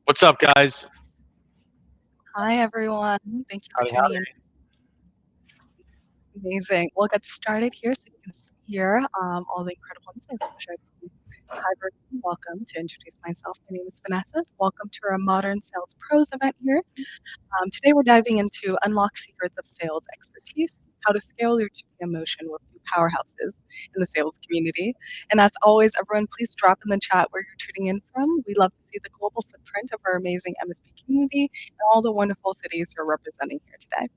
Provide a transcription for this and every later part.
What's up, guys? Hi, everyone. Thank you for Howdy, tuning howdy. in. Amazing. We'll get started here so you can hear all the incredible insights we'll share. Hi, everyone. Welcome. To introduce myself, my name is Vanessa. Welcome to our Modern Sales Pros event here. Today, we're diving into unlock secrets of sales expertise, how to scale your GTM motion with new powerhouses in the sales community. And as always, everyone, please drop in the chat where you're tuning in from. We love to see the global footprint of our amazing MSP community and all the wonderful cities you're representing here today.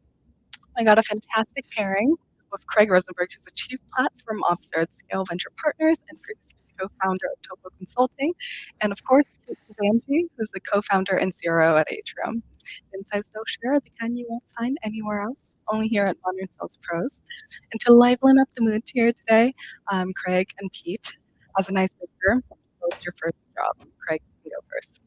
I got a fantastic pairing with Craig Rosenberg, who's the Chief Platform Officer at Scale Venture Partners and previously co-founder of TOPO Consulting, and of course, Pete Kazanjy, who's the co-founder and CRO at Atrium. Insights they'll share are the kind you won't find anywhere else, only here at Modern Sales Pros. And to liven up the mood here today, Craig and Pete, as an icebreaker, what's your first job? Craig, you can go first.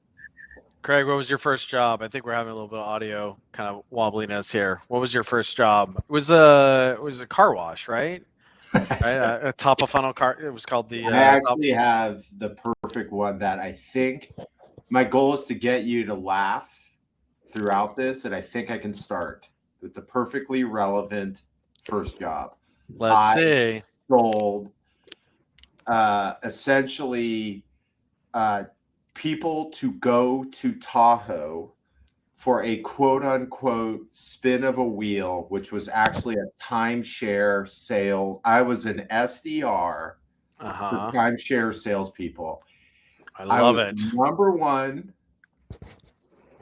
Craig, what was your first job? I think we're having a little bit of audio kind of wobbliness here. What was your first job? It was a car wash, right? Right, a top of funnel car. It was called the. I actually have the perfect one that I think my goal is to get you to laugh throughout this, and I think I can start with the perfectly relevant first job. Let's see. Sold essentially people to go to Tahoe for a quote unquote spin of a wheel, which was actually a timeshare sales. I was an SDR for timeshare salespeople. I love was it. Number one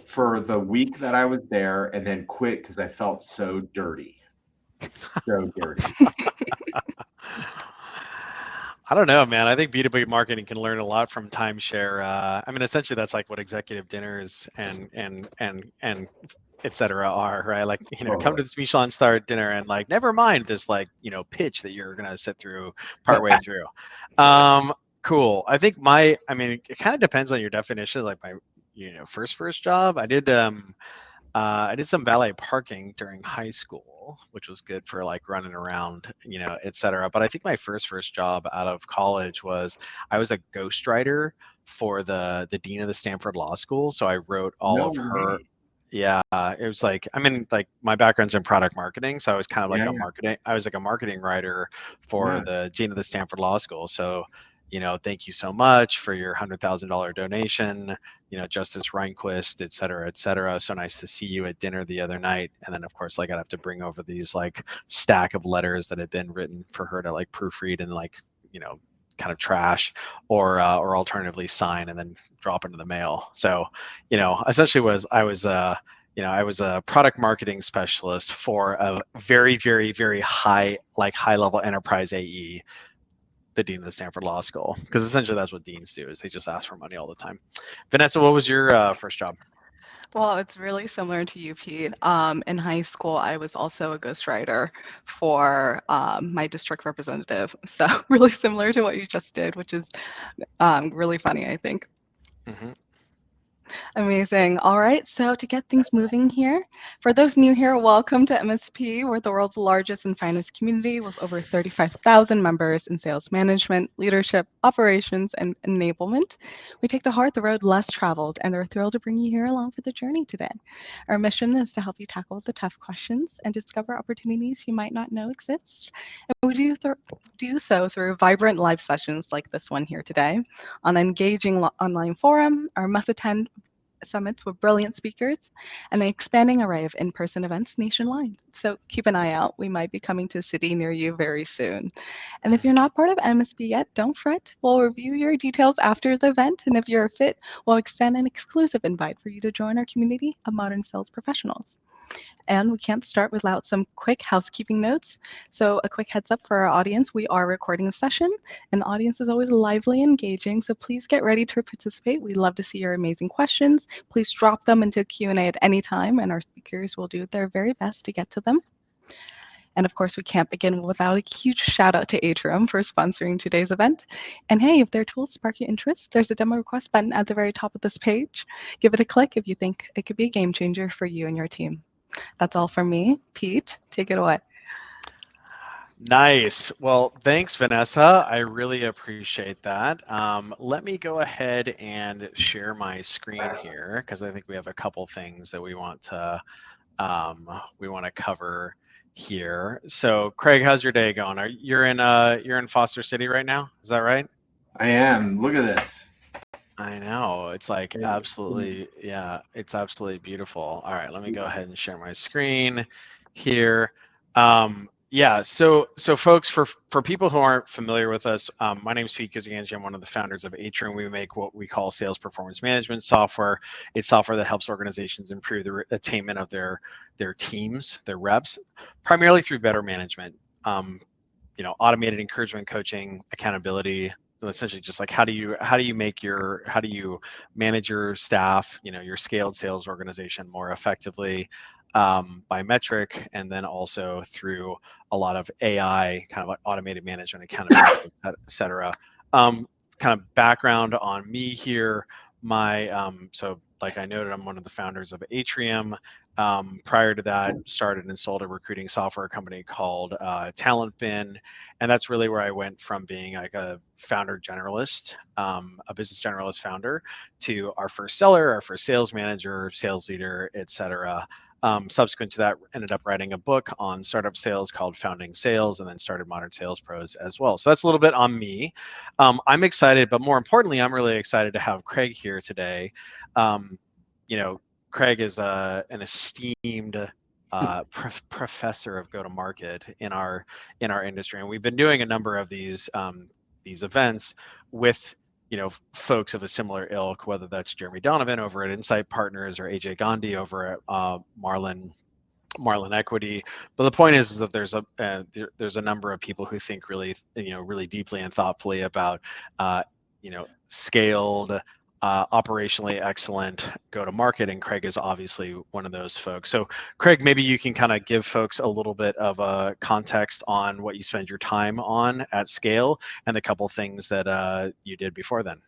for the week that I was there, and then quit because I felt so dirty. So dirty. I don't know, man. I think B2B marketing can learn a lot from timeshare. I mean, essentially, that's like what executive dinners and et cetera are, right? Like, come to this Michelin star dinner and like, never mind this like, pitch that you're gonna sit through partway through. Cool. I think it kind of depends on your definition. Like my, first job. I did some valet parking during high school, which was good for like running around, et cetera. But I think my first job out of college was I was a ghostwriter for the dean of the Stanford Law School. So I wrote all of her. Yeah, it was like, my background's in product marketing, so I was kind of like I was like a marketing writer for the dean of the Stanford Law School. So, thank you so much for your $100,000 donation, Justice Rehnquist, et cetera, et cetera. So nice to see you at dinner the other night. And then of course, like I'd have to bring over these like stack of letters that had been written for her to like proofread and like, kind of trash or alternatively sign and then drop into the mail. So, essentially I was a product marketing specialist for a very, very, very high level enterprise AE, the dean of the Stanford Law School, because essentially that's what deans do, is they just ask for money all the time. Vanessa, what was your first job? Well, it's really similar to you, Pete. In high school, I was also a ghostwriter for my district representative. So really similar to what you just did, which is really funny, I think. Mm-hmm. Amazing. All right, so to get things moving here, for those new here, welcome to MSP. We're the world's largest and finest community with over 35,000 members in sales management, leadership, operations, and enablement. We take to heart the road less traveled and are thrilled to bring you here along for the journey today. Our mission is to help you tackle the tough questions and discover opportunities you might not know exist. And we do so through vibrant live sessions like this one here today, on an engaging online forum, our must-attend summits with brilliant speakers, and an expanding array of in-person events nationwide. So keep an eye out. We might be coming to a city near you very soon. And if you're not part of MSP yet, don't fret. We'll review your details after the event, and if you're a fit, we'll extend an exclusive invite for you to join our community of modern sales professionals. And we can't start without some quick housekeeping notes. So a quick heads up for our audience, we are recording a session and the audience is always lively and engaging. So please get ready to participate. We'd love to see your amazing questions. Please drop them into Q&A at any time and our speakers will do their very best to get to them. And of course, we can't begin without a huge shout out to Atrium for sponsoring today's event. And hey, if their tools spark your interest, there's a demo request button at the very top of this page. Give it a click if you think it could be a game changer for you and your team. That's all from me. Pete, take it away. Nice. Well, thanks, Vanessa. I really appreciate that. Let me go ahead and share my screen here because I think we have a couple things that we want to cover here. So, Craig, how's your day going? You're in Foster City right now? Is that right? I am. Look at this. I know. It's like absolutely, yeah, it's absolutely beautiful. All right, let me go ahead and share my screen here. Yeah, so folks, for people who aren't familiar with us, my name is Pete Kazanjy. I'm one of the founders of Atrium. We make what we call sales performance management software. It's software that helps organizations improve the attainment of their teams, their reps, primarily through better management. Automated encouragement, coaching, accountability. So essentially just like how do you manage your staff, your scaled sales organization more effectively by metric, and then also through a lot of AI, kind of like automated management, accountability, et cetera. Kind of background on me here. So like I noted, I'm one of the founders of Atrium. Prior to that, started and sold a recruiting software company called Talent Bin, and that's really where I went from being like a founder generalist, a business generalist founder, to our first seller, our first sales manager, sales leader, etc. Subsequent to that, ended up writing a book on startup sales called Founding Sales, and then started Modern Sales Pros as well. So that's a little bit on me. I'm excited, but more importantly, I'm really excited to have Craig here today. Craig is an esteemed professor of go-to-market in our industry, and we've been doing a number of these events with folks of a similar ilk, whether that's Jeremy Donovan over at Insight Partners or AJ Gandhi over at Marlin Equity. But the point is that there's a number of people who think really deeply and thoughtfully about scaled, operationally excellent go-to-market, and Craig is obviously one of those folks. So Craig, maybe you can kind of give folks a little bit of a context on what you spend your time on at scale and the couple things that you did before then.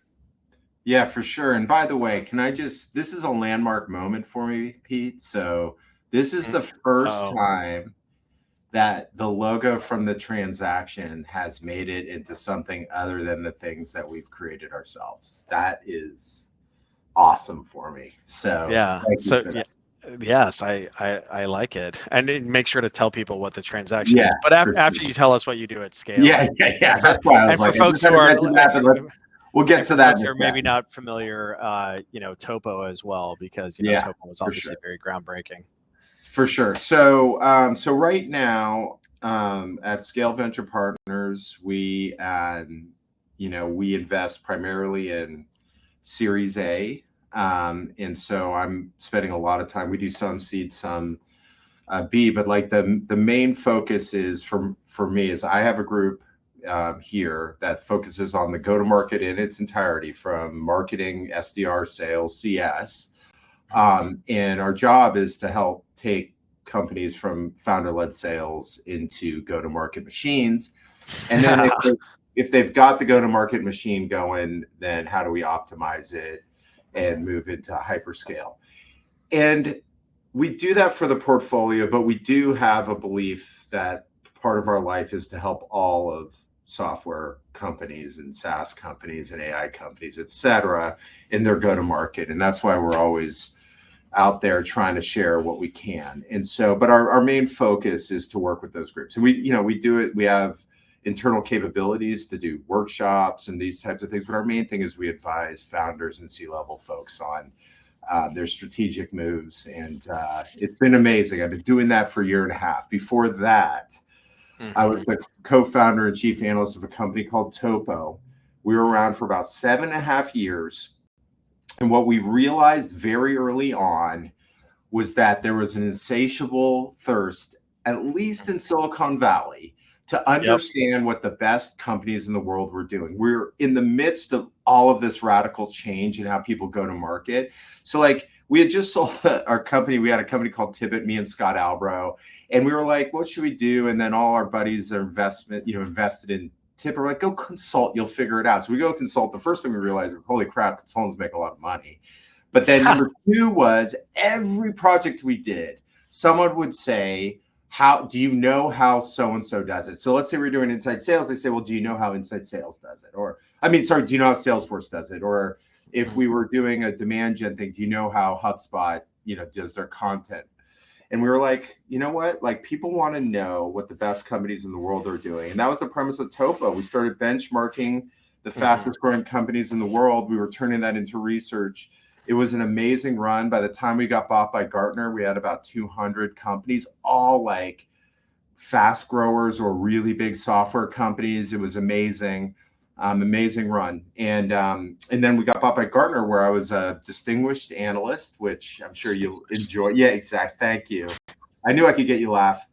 Yeah, for sure. And by the way, this is a landmark moment for me, Pete. So this is the first time that the logo from the transaction has made it into something other than the things that we've created ourselves. That is awesome for me. So yeah. Yes, I like it. And make sure to tell people what the transaction is. But after you tell us what you do at scale. Yeah. That's why I was for folks who are we'll get to that. Folks are maybe not familiar, TOPO as well, because TOPO was obviously very groundbreaking. For sure. So right now at Scale Venture Partners, we invest primarily in Series A, and so I'm spending a lot of time. We do some seed, some B, but like the main focus is for me is I have a group here that focuses on the go-to-market in its entirety, from marketing, SDR, sales, CS. And our job is to help take companies from founder-led sales into go-to-market machines. And then if they've got the go-to-market machine going, then how do we optimize it and move into hyperscale? And we do that for the portfolio, but we do have a belief that part of our life is to help all of software companies and SaaS companies and AI companies, et cetera, in their go-to-market. And that's why we're always out there trying to share what we can. And so, but our main focus is to work with those groups. And we do it. We have internal capabilities to do workshops and these types of things. But our main thing is we advise founders and C-level folks on their strategic moves. And it's been amazing. I've been doing that for a year and a half. Before that, I was the co-founder and chief analyst of a company called TOPO. We were around for about 7.5 years. And what we realized very early on was that there was an insatiable thirst, at least in Silicon Valley, to understand what the best companies in the world were doing. We're in the midst of all of this radical change in how people go to market. So like we had just sold our company. We had a company called Tibbet, me and Scott Albro. And we were like, what should we do? And then all our buddies are invested in Tibbet. We're like, go consult, you'll figure it out. So we go consult. The first thing we realized is, holy crap, consultants make a lot of money. But then number two was every project we did, someone would say, how do you know how so-and-so does it? So let's say we're doing inside sales. They say, well, do you know how inside sales does it? Or, I mean, sorry, do you know how Salesforce does it? Or if we were doing a demand gen thing, do you know how HubSpot, does their content? And we were like, you know what? Like, people want to know what the best companies in the world are doing. And that was the premise of TOPO. We started benchmarking the fastest growing companies in the world. We were turning that into research. It was an amazing run. By the time we got bought by Gartner, we had about 200 companies, all like fast growers or really big software companies. It was amazing. Amazing run. And then we got bought by Gartner, where I was a distinguished analyst, which I'm sure you'll enjoy. Yeah, exactly. Thank you. I knew I could get you laugh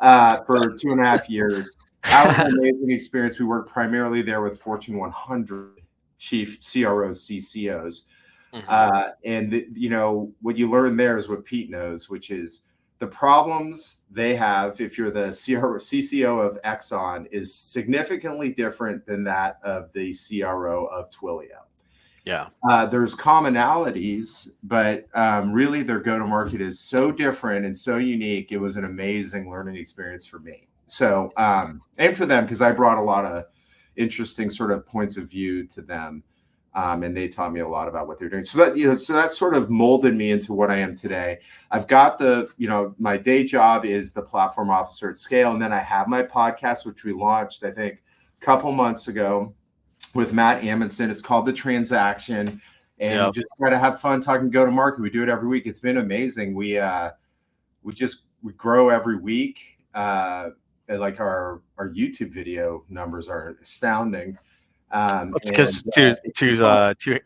for 2.5 years. That was an amazing experience. We worked primarily there with Fortune 100 chief CROs, CCOs. And what you learn there is what Pete knows, which is the problems they have, if you're the CCO of Exxon, is significantly different than that of the CRO of Twilio. Yeah. There's commonalities, but really their go-to-market is so different and so unique. It was an amazing learning experience for me. So, and for them, because I brought a lot of interesting sort of points of view to them. And they taught me a lot about what they're doing. So that sort of molded me into what I am today. I've got my day job is the platform officer at Scale. And then I have my podcast, which we launched, I think, a couple months ago with Matt Amundsen. It's called The Transaction. And we just try to have fun talking go-to-market. We do it every week. It's been amazing. We grow every week. And like our YouTube video numbers are astounding. It's because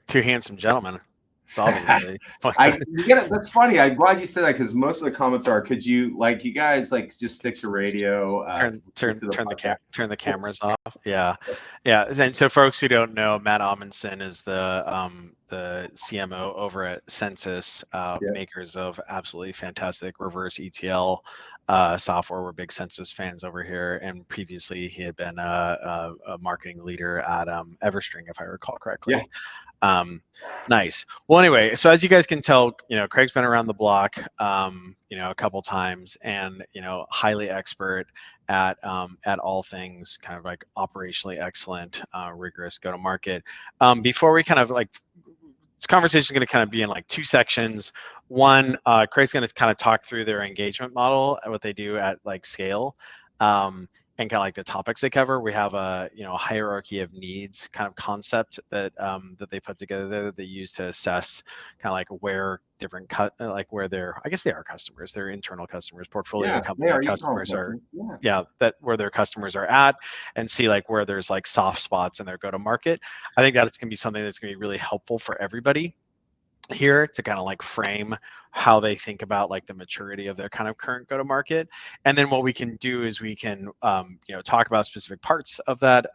two handsome gentlemen. It's obviously that's funny. I'm glad you said that, because most of the comments are, could you you guys just stick to radio, turn the cameras off. Yeah. And so folks who don't know, Matt Amundsen is the CMO over at Census, makers of absolutely fantastic reverse ETL software. We're big Census fans over here, and previously he had been a marketing leader at Everstring, if I recall correctly. Nice. Well, anyway, so as you guys can tell, Craig's been around the block, a couple times, and highly expert at all things kind of like operationally excellent, rigorous go-to-market. Before we kind of this conversation is going to kind of be in 2 sections. One, Craig's going to kind of talk through their engagement model, what they do at Scale, and kind of the topics they cover. We have a hierarchy of needs kind of concept that that they put together there that they use to assess kind of where different where I guess they are customers, they're internal customers, portfolio company customers are where their customers are at, and see where there's soft spots in their go-to-market. I think that it's going to be something that's going to be really helpful for everybody here to kind of frame how they think about the maturity of their kind of current go-to-market. And then what we can do is we can talk about specific parts of that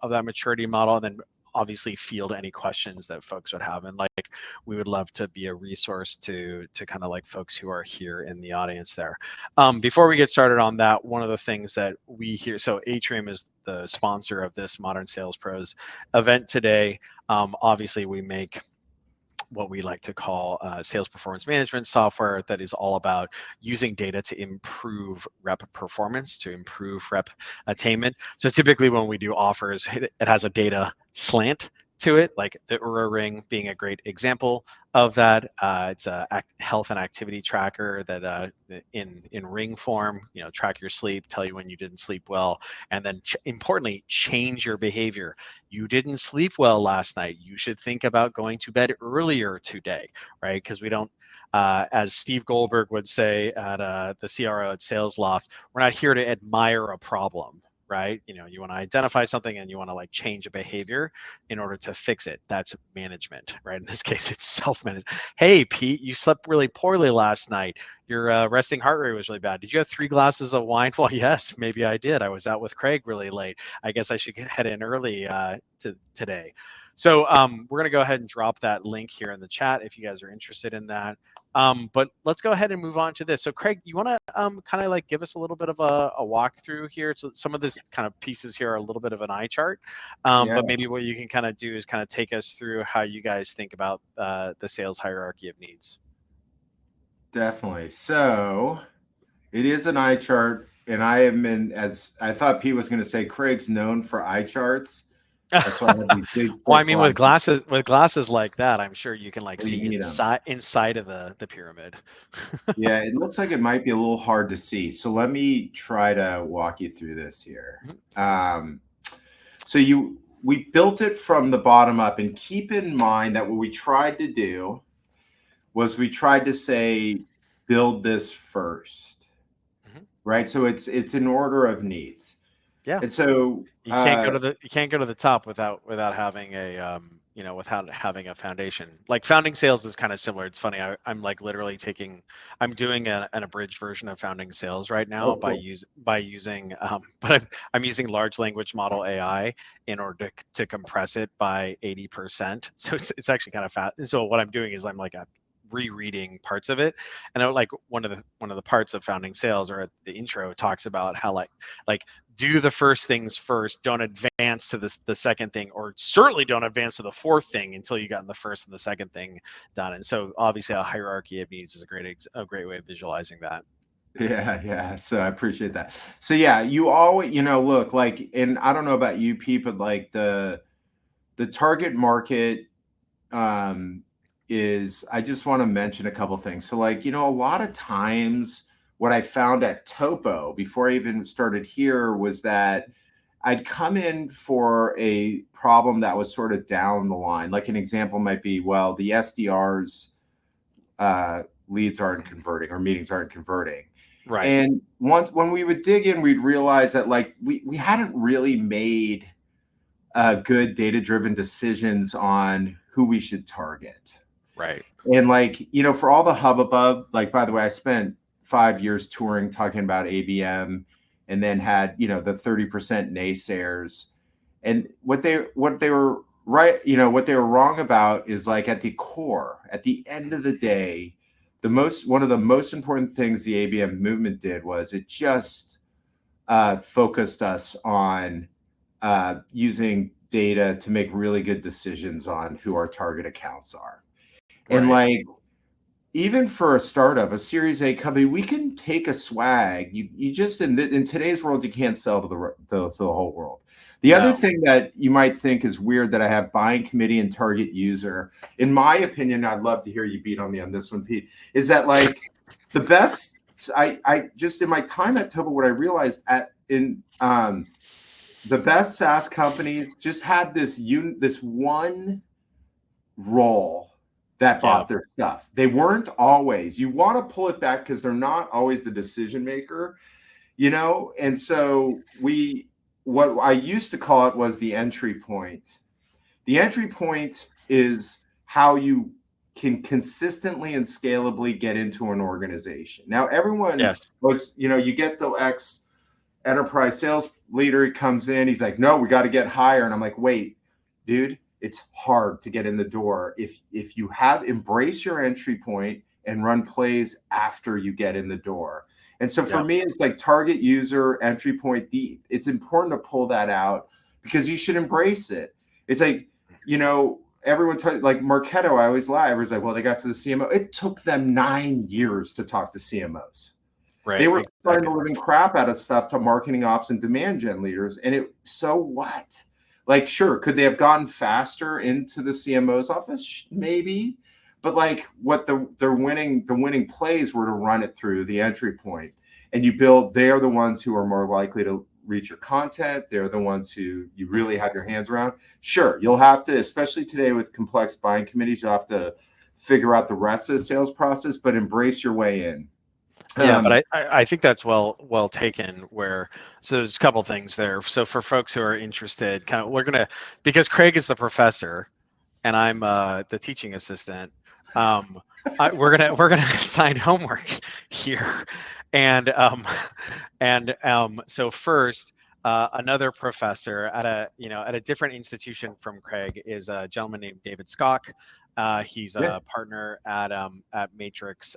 maturity model, and then obviously field any questions that folks would have. And we would love to be a resource to kind of folks who are here in the audience there. Before we get started on that, one of the things that we hear, so Atrium is the sponsor of this Modern Sales Pros event today. Obviously we make what we like to call sales performance management software that is all about using data to improve rep performance, to improve rep attainment. So typically when we do offers, it has a data slant to it, like the Oura Ring being a great example of that. It's a health and activity tracker that in ring form, track your sleep, tell you when you didn't sleep well, and then importantly, change your behavior. You didn't sleep well last night. You should think about going to bed earlier today, right? Because we don't, as Steve Goldberg would say at the CRO at Sales Loft, we're not here to admire a problem, right? You want to identify something and you want to change a behavior in order to fix it. That's management, right? In this case, it's self-managed. Hey, Pete, you slept really poorly last night. Your resting heart rate was really bad. Did you have 3 glasses of wine? Well, yes, maybe I did. I was out with Craig really late. I guess I should head in early today. So we're going to go ahead and drop that link here in the chat if you guys are interested in that. But let's go ahead and move on to this. So Craig, you want to kind of give us a little bit of a walkthrough here? So some of this kind of pieces here are a little bit of an eye chart, but maybe what you can kind of do is kind of take us through how you guys think about the sales hierarchy of needs. Definitely. So It is an eye chart, and I am in, as I thought Pete was going to say, Craig's known for eye charts. That's why I have these big Well, I thick mean, glasses. with glasses like that, I'm sure you can like Well, you see need them. inside of the pyramid. Yeah, it looks like it might be a little hard to see. So let me try to walk you through this here. So we built it from the bottom up, and keep in mind that what we tried to do was we tried to say build this first, right? So it's in order of needs. Yeah. And so You can't go to the top without having a without having a foundation. Like founding sales is kind of similar. It's funny. I'm like literally I'm doing an abridged version of founding sales right now by using but I'm using large language model AI in order to compress it by 80%. So it's actually kind of fast. So what I'm doing is I'm like rereading parts of it, and like one of the parts of founding sales, or at the intro, talks about how like do the first things first, don't advance to the second thing, or certainly don't advance to the fourth thing until you gotten the first and the second thing done. And so obviously a hierarchy of needs is a great way of visualizing that. Yeah. So I appreciate that. So yeah, you always, look, like, and I don't know about you, Pete, but like the target market is, I just want to mention a couple things. So like, a lot of times what I found at TOPO before I even started here was that I'd come in for a problem that was sort of down the line. Like an example might be, well, the SDRs leads aren't converting, or meetings aren't converting. Right. And when we would dig in, we'd realize that like we hadn't really made good data-driven decisions on who we should target. Right. And like, for all the hubbub, like, by the way, I spent 5 years touring talking about ABM, and then had, the 30% naysayers. And what they were right, what they were wrong about is, like, at the core, at the end of the day, one of the most important things the ABM movement did was it just focused us on using data to make really good decisions on who our target accounts are. And like, even for a startup, a Series A company, we can take a swag. You just in today's world, you can't sell to the whole world. The other thing that you might think is weird that I have buying committee and target user, in my opinion, I'd love to hear you beat on me on this one, Pete, is that like the best. I just, in my time at TOPO, what I realized the best SaaS companies just had this one role that bought their stuff. They weren't always. You want to pull it back because they're not always the decision maker, And so what I used to call it was the entry point. The entry point is how you can consistently and scalably get into an organization. Now, everyone, you get the ex enterprise sales leader, he comes in, he's like, no, we got to get higher. And I'm like, wait, dude, it's hard to get in the door. If you embrace your entry point and run plays after you get in the door. And so for me, it's like target user, entry point. It's important to pull that out because you should embrace it. It's like, everyone like Marketo, I always lie. Everyone's like, well, they got to the CMO. It took them 9 years to talk to CMOs. Right. They were trying the living crap out of stuff to marketing ops and demand gen leaders. And so what? Like, sure, could they have gone faster into the CMO's office? Maybe. But like what the winning plays were to run it through the entry point. And they're the ones who are more likely to reach your content. They're the ones who you really have your hands around. Sure, you'll have to, especially today with complex buying committees, you'll have to figure out the rest of the sales process, but embrace your way in. Yeah, but I think that's well taken. So there's a couple things there. So for folks who are interested, because Craig is the professor, and I'm the teaching assistant. We're gonna assign homework here, and so first, another professor at a different institution from Craig is a gentleman named David Skock. He's a partner at Matrix.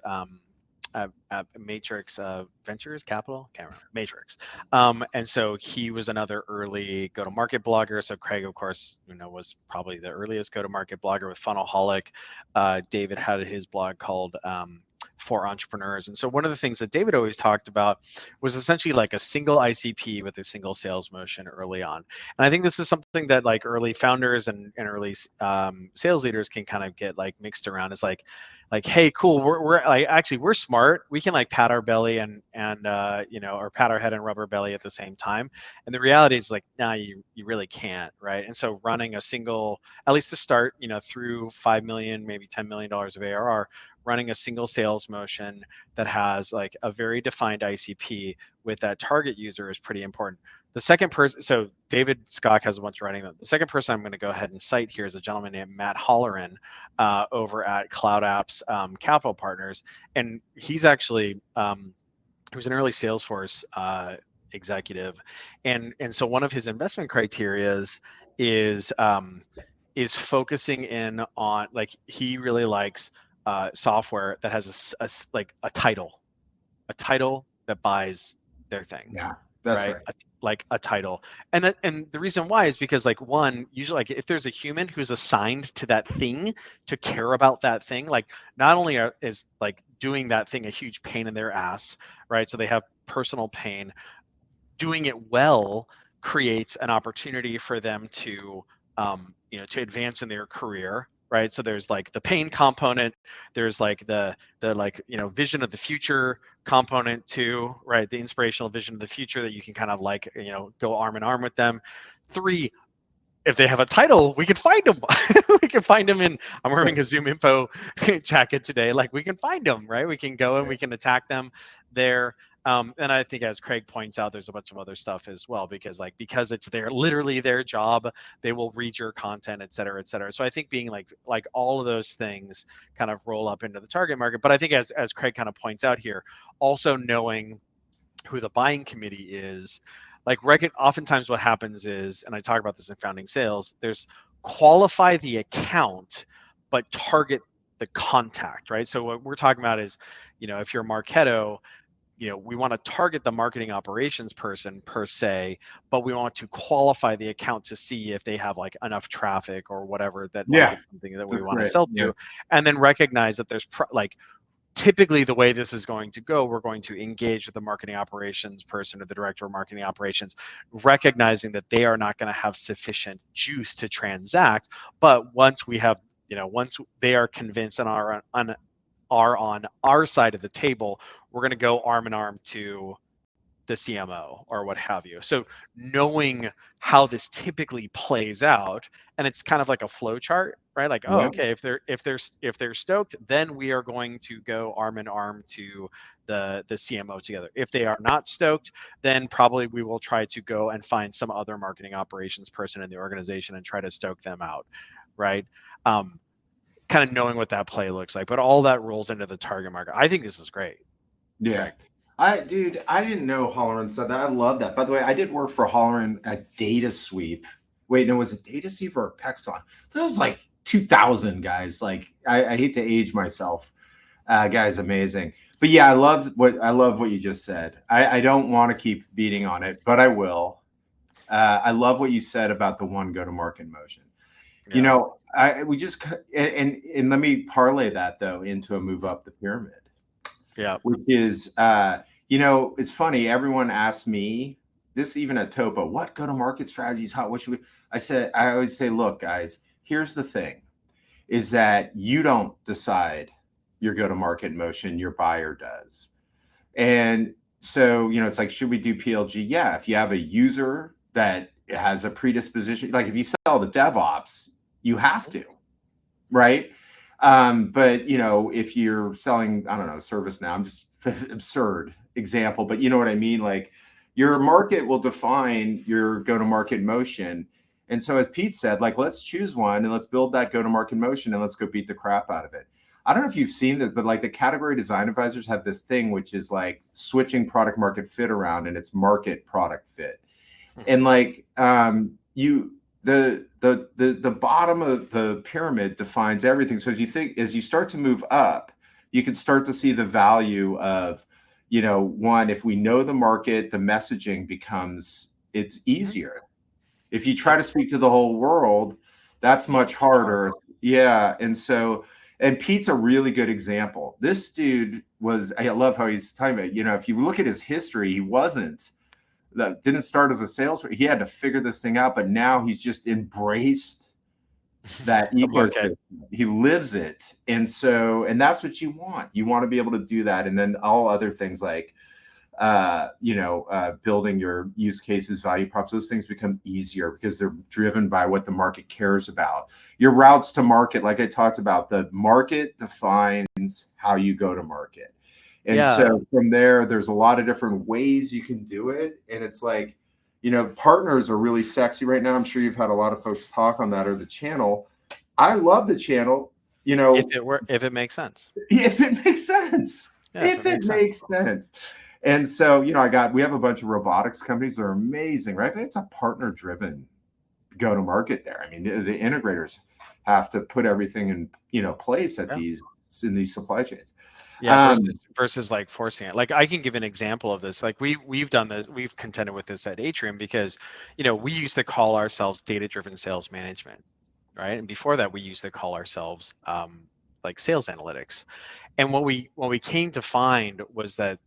At Matrix Ventures Capital, can't remember, Matrix. And so he was another early go-to-market blogger. So Craig, of course, was probably the earliest go-to-market blogger with Funnelholic. David had his blog called for entrepreneurs. And so one of the things that David always talked about was essentially like a single ICP with a single sales motion early on. And I think this is something that like early founders and early sales leaders can kind of get like mixed around. Is like, hey, cool, we're like, actually we're smart. We can like pat our belly and or pat our head and rub our belly at the same time. And the reality is like, nah, you really can't, right? And so running a single, at least to start, through 5 million, maybe $10 million of ARR, running a single sales motion that has like a very defined ICP with that target user is pretty important. The second person, so David Scott has a bunch running them. The second person I'm going to go ahead and cite here is a gentleman named Matt Holleran over at Cloud Apps Capital Partners. And he's actually, he was an early Salesforce executive. And so one of his investment criterias is focusing in on, like, he really likes software that has a title that buys their thing. Yeah, that's right. Like a title. And the reason why is because, like, one, usually, like, if there's a human who's assigned to that thing to care about that thing, like, not only is like doing that thing a huge pain in their ass, right? So they have personal pain. Doing it well creates an opportunity for them to to advance in their career, right? So there's like the pain component, there's like the vision of the future component too, right? The inspirational vision of the future that you can kind of like go arm in arm with them. 3, if they have a title, we can find them. We can find them in, I'm wearing a Zoom info jacket today. Like, we can find them, right? We can go and we can attack them there. And I think, as Craig points out, there's a bunch of other stuff as well, because it's literally their job, they will read your content, et cetera, et cetera. So I think being like all of those things kind of roll up into the target market. But I think, as Craig kind of points out here, also knowing who the buying committee is, like, oftentimes what happens is, and I talk about this in founding sales, there's qualify the account, but target the contact, right? So what we're talking about is, if you're Marketo, we want to target the marketing operations person per se, but we want to qualify the account to see if they have like enough traffic or whatever that it's something that we want to sell to, and then recognize that there's typically the way this is going to go, we're going to engage with the marketing operations person or the director of marketing operations, recognizing that they are not going to have sufficient juice to transact. But once we have, once they are convinced and are on our side of the table, we're going to go arm in arm to the CMO or what have you. So knowing how this typically plays out, and it's kind of like a flow chart, right? Like, okay, if they're stoked, then we are going to go arm in arm to the CMO together. If they are not stoked, then probably we will try to go and find some other marketing operations person in the organization and try to stoke them out, right? Kind of knowing what that play looks like, but all that rolls into the target market. I think this is great. Yeah. Right. I didn't know Holleran said that. I love that. By the way, I did work for Holleran at Data Sweep. Wait, no, was it Data Sweep or Pexon? That was like 2000, guys. Like, I hate to age myself. Guys, amazing. But yeah, I love what you just said. I don't want to keep beating on it, but I will. I love what you said about the one go-to-market motion. Yeah. We just and let me parlay that though into a move up the pyramid. Yeah. Which is, it's funny. Everyone asks me this, even at TOPO, what go-to-market strategies, what should we? I always say, look, guys, here's the thing, is that you don't decide your go-to-market motion, your buyer does. And so, it's like, should we do PLG? Yeah. If you have a user that has a predisposition, like if you sell to DevOps, you have to, right? But if you're selling, I don't know, ServiceNow, I'm just absurd example, but you know what I mean? Like, your market will define your go-to-market motion. And so, as Pete said, like, let's choose one and let's build that go-to-market motion and let's go beat the crap out of it. I don't know if you've seen this, but like the category design advisors have this thing, which is like switching product market fit around, and it's market product fit. And like, the bottom of the pyramid defines everything. So as you start to move up, you can start to see the value of, one, if we know the market, the messaging it's easier. If you try to speak to the whole world, that's much harder. Yeah. And so, And Pete's a really good example. This dude was, I love how he's talking about, if you look at his history, he didn't start as a salesman. He had to figure this thing out, but now he's just embraced that ecosystem. He lives it. And that's what you want. You want to be able to do that. And then all other things like, building your use cases, value props, those things become easier because they're driven by what the market cares about. Your routes to market, like I talked about, the market defines how you go to market. And so from there, there's a lot of different ways you can do it. And it's like, partners are really sexy right now. I'm sure you've had a lot of folks talk on that, or the channel. I love the channel, if it makes sense. If it makes sense. Yeah, if it makes sense. And so, we have a bunch of robotics companies that are amazing, right? But it's a partner-driven go-to-market there. I mean, the integrators have to put everything in, place in these supply chains. Yeah, versus like forcing it. Like I can give an example of this. Like we've done this, we've contended with this at Atrium because, we used to call ourselves data-driven sales management, right? And before that, we used to call ourselves like sales analytics. And what we came to find was that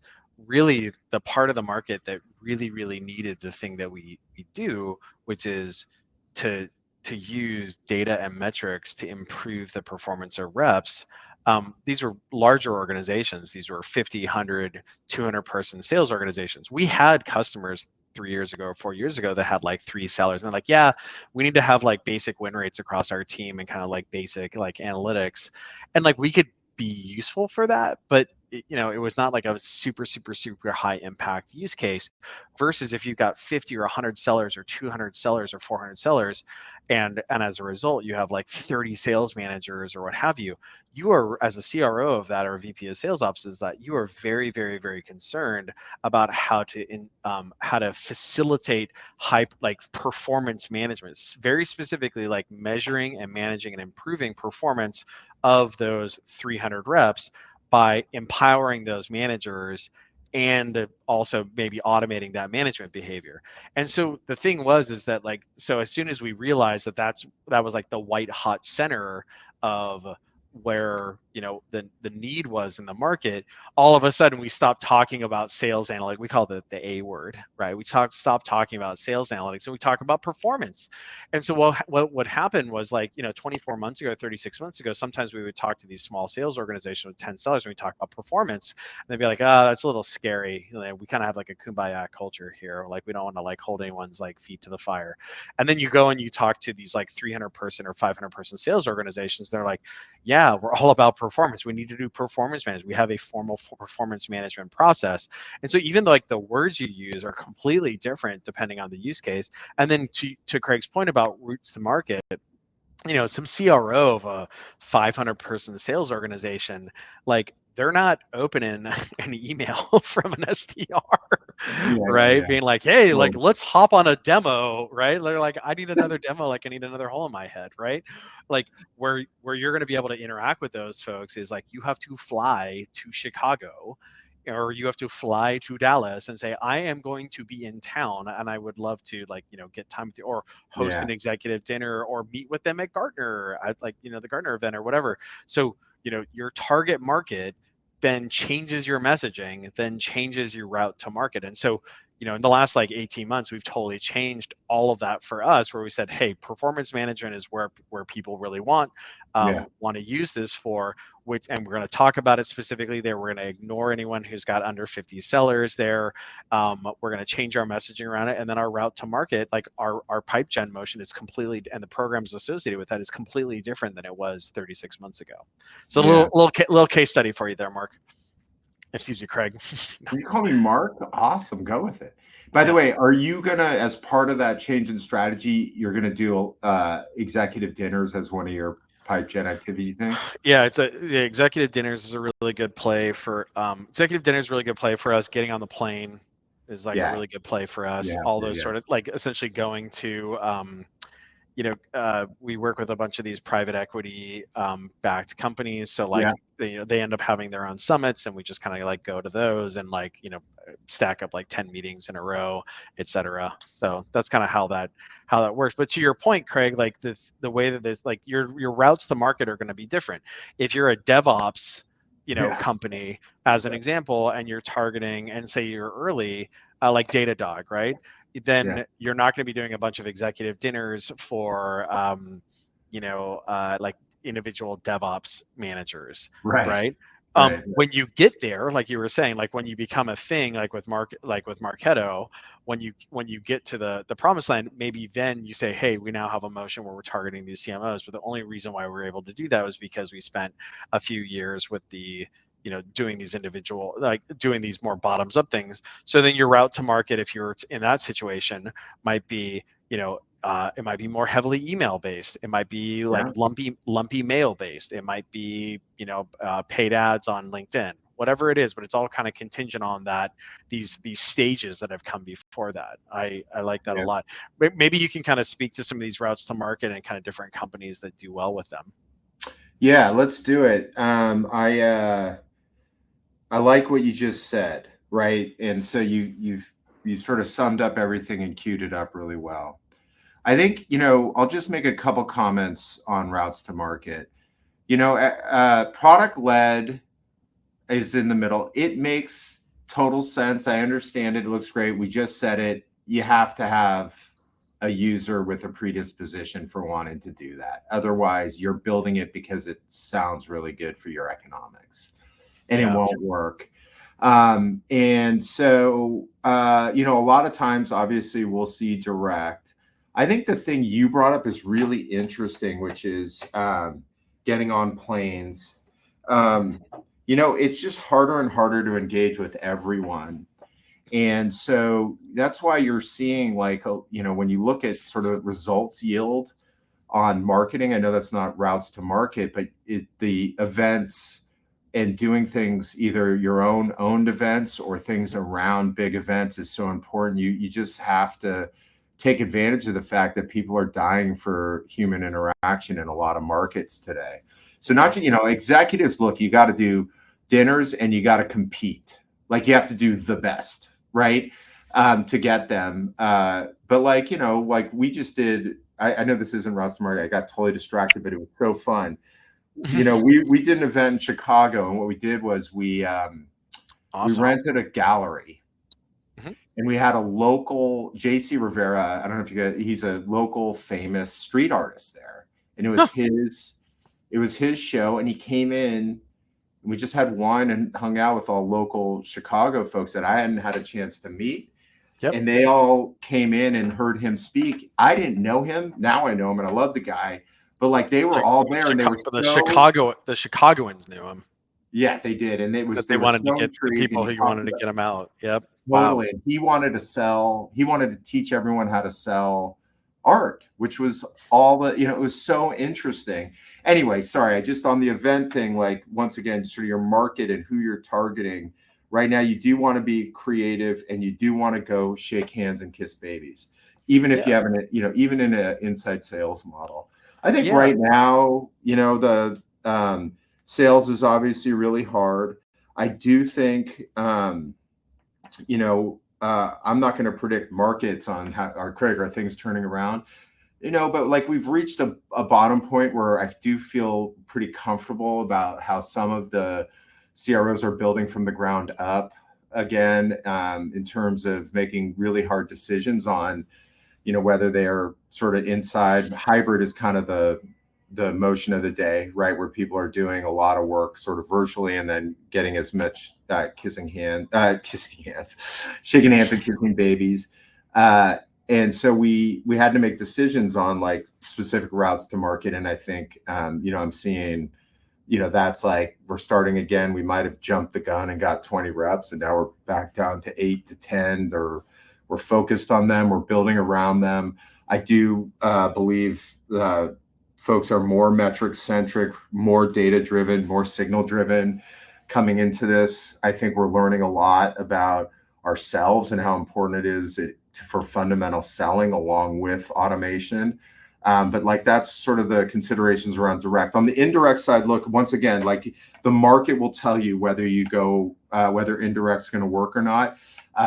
really the part of the market that really needed the thing that we do, which is to use data and metrics to improve the performance of reps. These were larger organizations. These were 50, 100, 200 person sales organizations. We had customers 3 years ago or 4 years ago that had like 3 sellers, and they're like, yeah, we need to have like basic win rates across our team and kind of like basic like analytics, and like we could be useful for that, but it was not like a super high impact use case. Versus if you've got 50 or 100 sellers or 200 sellers or 400 sellers, and as a result you have like 30 sales managers or what have you, you are, as a CRO of that or a VP of sales ops, is that you are very concerned about how to facilitate like performance management, very specifically like measuring and managing and improving performance of those 300 reps by empowering those managers and also maybe automating that management behavior. And so the thing is that like, so as soon as we realized that was like the white hot center of where the need was in the market, all of a sudden we stopped talking about sales analytics. We call it the A word, right? We stopped talking about sales analytics and we talk about performance. And so what happened was like 24 months ago, 36 months ago, sometimes we would talk to these small sales organizations with 10 sellers and we talk about performance, and they'd be like, that's a little scary. We kind of have like a kumbaya culture here, like we don't want to like hold anyone's like feet to the fire. And then you go and you talk to these like 300 person or 500 person sales organizations, they're like, yeah, we're all about performance. We need to do performance management. We have a formal performance management process. And so even though like the words you use are completely different depending on the use case. And then to Craig's point about routes to market, some CRO of a 500 person sales organization, like they're not opening an email from an SDR, right? Being like, hey, like, let's hop on a demo, right? They're like, I need another demo, like I need another hole in my head, right? Like where you're going to be able to interact with those folks is like, you have to fly to Chicago, or you have to fly to Dallas and say, I am going to be in town and I would love to like, get time with you, or host an executive dinner, or meet with them at Gartner, at like, the Gartner event or whatever. So, your target market then changes your messaging, then changes your route to market. And so, in the last like 18 months, we've totally changed all of that for us, where we said, hey, performance management is where people really want to use this for, and we're going to talk about it specifically there. We're going to ignore anyone who's got under 50 sellers there. We're going to change our messaging around it. And then our route to market, like our pipe gen motion is completely, and the programs associated with that is completely different than it was 36 months ago. So a little case study for you there, Mark. Excuse me, Craig. You call me Mark? Awesome. Go with it. By the way, are you going to, as part of that change in strategy, you're going to do executive dinners as one of your pipe gen activities, you think? Yeah, the executive dinners is a really good play for executive dinners is really good play for us. Getting on the plane is like a really good play for us. All those sort of like essentially going to we work with a bunch of these private equity backed companies. So like, they end up having their own summits, and we just kind of like go to those and like, stack up like 10 meetings in a row, et cetera. So that's kind of how that works. But to your point, Craig, like the way that this, like your routes to market are going to be different. If you're a DevOps, company, as an example, and you're targeting, and say you're early, like Datadog, right? Then you're not going to be doing a bunch of executive dinners for, like individual DevOps managers, right? When you get there, like you were saying, like when you become a thing, like with Marketo, when you get to the promised land, maybe then you say, hey, we now have a motion where we're targeting these CMOs. But the only reason why we're able to do that was because we spent a few years with the doing these individual, like doing these more bottoms up things. So then your route to market, if you're in that situation, might be, it might be more heavily email based. It might be like lumpy mail based. It might be, paid ads on LinkedIn, whatever it is, but it's all kind of contingent on that, these stages that have come before that. I like that a lot. Maybe you can kind of speak to some of these routes to market and kind of different companies that do well with them. Yeah, let's do it. I like what you just said, right? And so you sort of summed up everything and queued it up really well. I think, I'll just make a couple comments on routes to market. Product led is in the middle. It makes total sense. I understand it. It looks great. We just said it. You have to have a user with a predisposition for wanting to do that. Otherwise, you're building it because it sounds really good for your economics, and it won't work. And so, a lot of times, obviously, we'll see direct. I think the thing you brought up is really interesting, which is getting on planes. It's just harder and harder to engage with everyone. And so that's why you're seeing, like, when you look at sort of results yield on marketing, I know that's not routes to market, but the events and doing things, either your owned events or things around big events, is so important. You just have to take advantage of the fact that people are dying for human interaction in a lot of markets today. So not just, executives, look, you got to do dinners and you got to compete. Like, you have to do the best, right? To get them. But like we just did, I know this isn't routes to market. I got totally distracted, but it was so fun. We did an event in Chicago, and what we did was we rented a gallery. And we had a local, JC Rivera, I don't know if you guys, he's a local famous street artist there. And it was his show, and he came in, and we just had wine and hung out with all local Chicago folks that I hadn't had a chance to meet. And they all came in and heard him speak. I didn't know him. Now I know him, and I love the guy. But like, they were all there, and they were the Chicagoans knew him. Yeah, they did, and they wanted to get the people who wanted to get him out. Totally. Wow. He wanted to sell. He wanted to teach everyone how to sell art, which was all the, it was so interesting. Anyway, sorry, I just, on the event thing, like, once again, sort of your market and who you're targeting right now, you do want to be creative, and you do want to go shake hands and kiss babies, even if you haven't, even in an inside sales model. I think right now, the sales is obviously really hard. I do think, I'm not going to predict markets on how, or Craig, are things turning around, but like, we've reached a bottom point where I do feel pretty comfortable about how some of the CROs are building from the ground up again, in terms of making really hard decisions on, whether they are sort of inside. Hybrid is kind of the motion of the day, right? Where people are doing a lot of work sort of virtually, and then getting as much shaking hands and kissing babies. And so we had to make decisions on like specific routes to market. And I think, I'm seeing, that's like, we're starting again. We might have jumped the gun and got 20 reps, and now we're back down to 8 to 10, or we're focused on them. We're building around them. I do believe folks are more metric centric, more data driven, more signal driven coming into this. I think we're learning a lot about ourselves and how important it is for fundamental selling along with automation. But like that's sort of the considerations around direct. On the indirect side, look, once again, like the market will tell you whether you go whether indirect's going to work or not.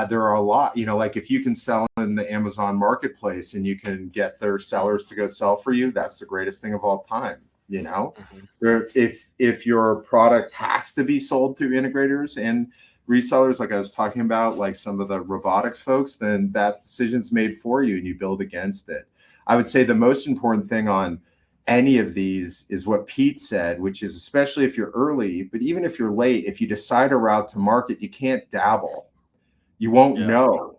There are a lot, you know, like if you can sell in the Amazon marketplace and you can get their sellers to go sell for you, that's the greatest thing of all time. You know, if your product has to be sold through integrators and resellers, like I was talking about, like some of the robotics folks, then that decision's made for you and you build against it. I would say the most important thing on any of these is what Pete said, which is especially if you're early, but even if you're late, if you decide a route to market, you can't dabble. You won't know.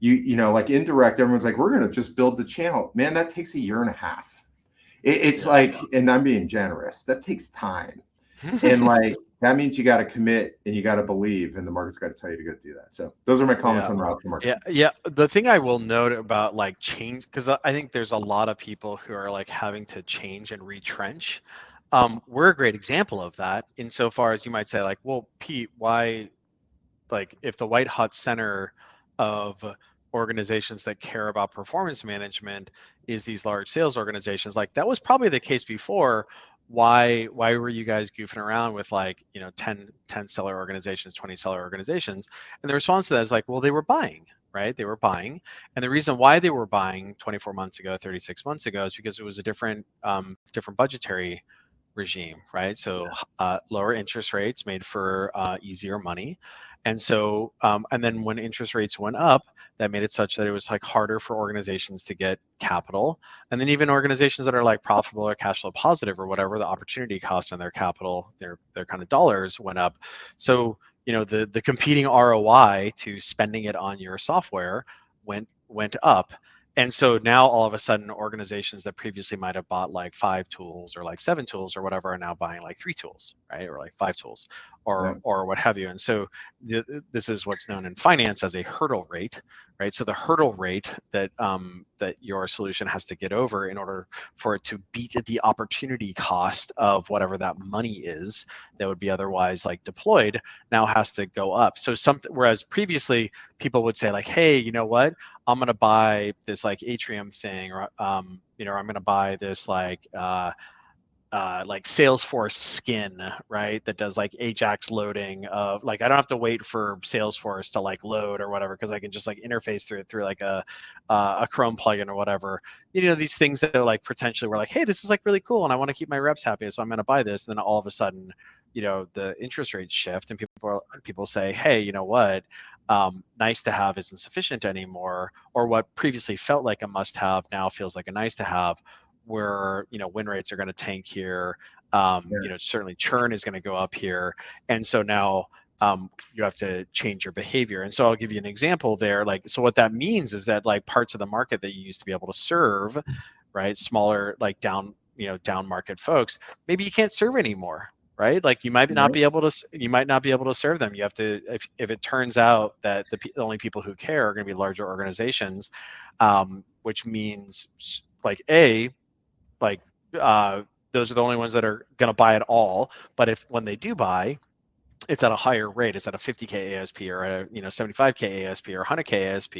You know, like indirect, everyone's like, we're going to just build the channel. Man, that takes a year and a half. It's like, and I'm being generous, that takes time. And like, that means you got to commit and you got to believe, and the market's got to tell you to go do that. So those are my comments on route to market. Yeah. The thing I will note about like change, because I think there's a lot of people who are like having to change and retrench. We're a great example of that insofar as you might say like, well, Pete, why, like if the white hot center of organizations that care about performance management is these large sales organizations, like that was probably the case before. Why were you guys goofing around with like, you know, 10 seller organizations, 20 seller organizations? And the response to that is like, well, they were buying, right? They were buying. And the reason why they were buying 24 months ago, 36 months ago is because it was a different budgetary regime, right? So lower interest rates made for easier money. And so, and then when interest rates went up, that made it such that it was like harder for organizations to get capital. And then even organizations that are like profitable or cash flow positive or whatever, the opportunity cost on their capital, their kind of dollars went up. So, you know, the competing ROI to spending it on your software went up. And so now all of a sudden organizations that previously might have bought like 5 tools or like 7 tools or whatever are now buying like 3 tools, right? Or like 5 tools or what have you. And so this is what's known in finance as a hurdle rate, right? So the hurdle rate that that your solution has to get over in order for it to beat the opportunity cost of whatever that money is that would be otherwise like deployed now has to go up. So whereas previously people would say like, hey, you know what? I'm gonna buy this like Atrium thing, or you know, I'm gonna buy this like Salesforce skin, right? That does like Ajax loading of like, I don't have to wait for Salesforce to like load or whatever, because I can just like interface through it through like a Chrome plugin or whatever. You know, these things that are like potentially we're like, hey, this is like really cool and I want to keep my reps happy, so I'm going to buy this. And then all of a sudden, you know, the interest rates shift and people say, hey, you know what? Nice to have isn't sufficient anymore, or what previously felt like a must have now feels like a nice to have, where, you know, win rates are going to tank here. You know, certainly churn is going to go up here. And so now you have to change your behavior. And so I'll give you an example there. Like, so what that means is that like parts of the market that you used to be able to serve, right, smaller, like down market folks, maybe you can't serve anymore. Right, like you might not be able to serve them. You have to, if it turns out that the only people who care are going to be larger organizations, which means like those are the only ones that are going to buy it all. But when they do buy, it's at a higher rate. It's at a 50K ASP or a 75K ASP or 100K ASP.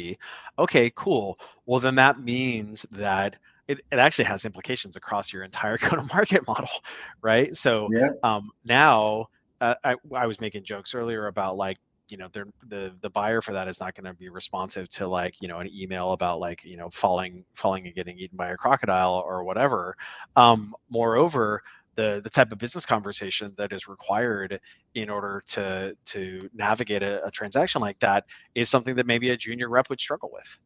Okay, cool. Well, then that means that it actually has implications across your entire go-to-market model, right? So now I was making jokes earlier about like, you know, the buyer for that is not going to be responsive to like, you know, an email about like, you know, falling and getting eaten by a crocodile or whatever. Moreover, the type of business conversation that is required in order to navigate a transaction like that is something that maybe a junior rep would struggle with.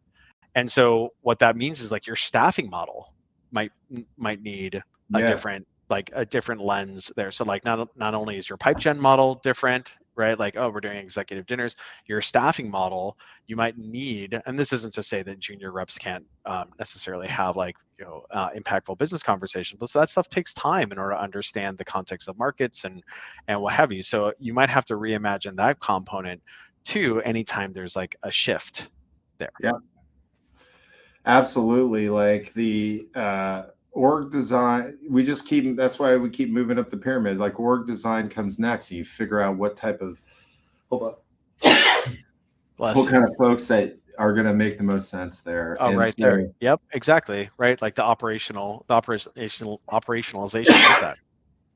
And so what that means is like your staffing model might need a different lens there. So like not only is your pipe gen model different, right? Like, oh, we're doing executive dinners. Your staffing model, you might need, and this isn't to say that junior reps can't necessarily have like, you know, impactful business conversations, but so that stuff takes time in order to understand the context of markets and what have you. So you might have to reimagine that component too anytime there's like a shift there. Yeah. Absolutely. Like the org design, that's why we keep moving up the pyramid. Like org design comes next. You figure out what type of, what kind of folks that are going to make the most sense there. Oh, And right so, there. Yep, exactly. Right, like the operationalization of that.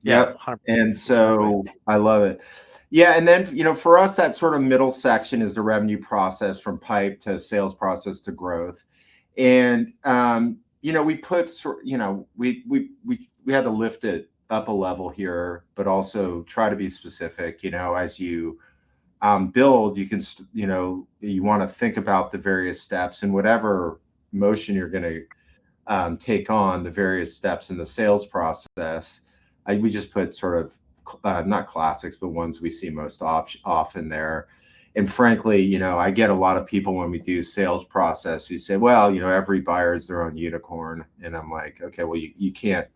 Yeah, yep. 100%. And Exactly. so I love it. Yeah. And then, for us, that sort of middle section is the revenue process from pipe to sales process to growth. And, we put we had to lift it up a level here, but also try to be specific, as you build, you can, you want to think about the various steps and whatever motion you're going to take on, the various steps in the sales process. We just put sort of not classics, but ones we see most often there. And frankly, I get a lot of people when we do sales process who say, well, every buyer is their own unicorn. And I'm like, okay, well, you can't,